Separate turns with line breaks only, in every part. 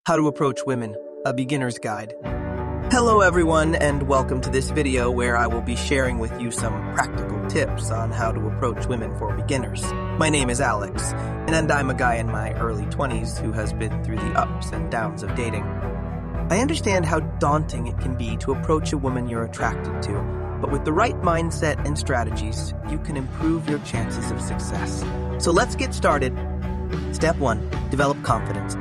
How to Approach Women, a Beginner's Guide. Hello everyone, and welcome to this video where I will be sharing with you some practical tips on how to approach women for beginners. My name is Alex, and I'm a guy in my early 20s who has been through the ups and downs of dating. I understand how daunting it can be to approach a woman you're attracted to, but with the right mindset and strategies, you can improve your chances of success. So let's get started. Step 1. Develop confidence.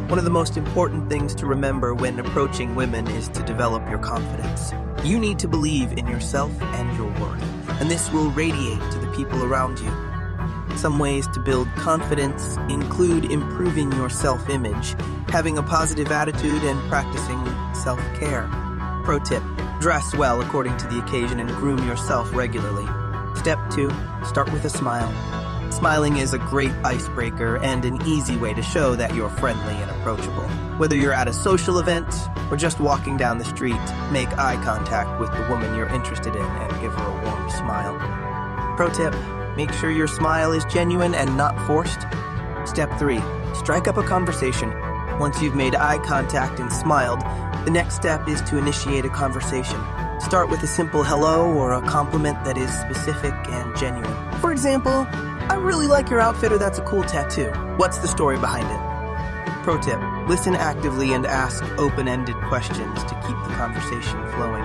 One of the most important things to remember when approaching women is to develop your confidence. You need to believe in yourself and your worth, and this will radiate to the people around you. Some ways to build confidence include improving your self-image, having a positive attitude, and practicing self-care. Pro tip: dress well according to the occasion and groom yourself regularly. Step 2. Start with a smile. Smiling is a great icebreaker and an easy way to show that you're friendly and approachable. Whether you're at a social event or just walking down the street, make eye contact with the woman you're interested in and give her a warm smile. Pro tip: make sure your smile is genuine and not forced. Step 3. Strike up a conversation. Once you've made eye contact and smiled, the next step is to initiate a conversation. Start with a simple hello or a compliment that is specific and genuine. For example, "I really like your outfit," or "that's a cool tattoo. What's the story behind it?" Pro tip: listen actively and ask open-ended questions to keep the conversation flowing.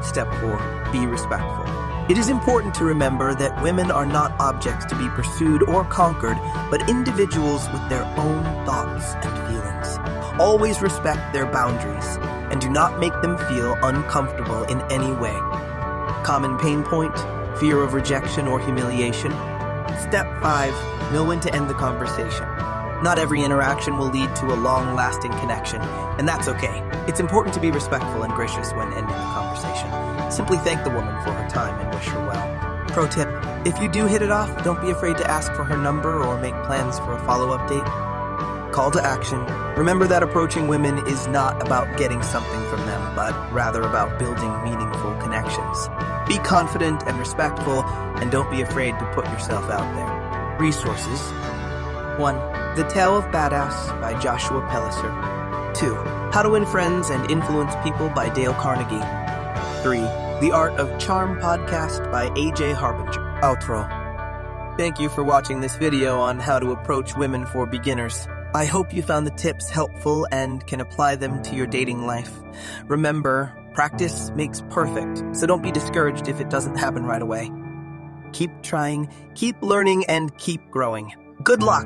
Step 4. Be respectful. It is important to remember that women are not objects to be pursued or conquered, but individuals with their own thoughts and feelings. Always respect their boundaries and do not make them feel uncomfortable in any way. Common pain point: fear of rejection or humiliation. Step 5. Know when to end the conversation. Not every interaction will lead to a long-lasting connection, and that's okay. It's important to be respectful and gracious when ending the conversation. Simply thank the woman for her time and wish her well. Pro tip: if you do hit it off, don't be afraid to ask for her number or make plans for a follow-up date. Call to action: remember that approaching women is not about getting something from them, but rather about building meaningful connections. Be confident and respectful, and don't be afraid to put yourself out there. Resources: 1. The Tale of Badass by Joshua Pelliser. 2. How to Win Friends and Influence People by Dale Carnegie. 3. The Art of Charm podcast by AJ Harbinger. Outro. Thank you for watching this video on how to approach women for beginners. I hope you found the tips helpful and can apply them to your dating life. Remember, practice makes perfect, so don't be discouraged if it doesn't happen right away. Keep trying, keep learning, and keep growing. Good luck!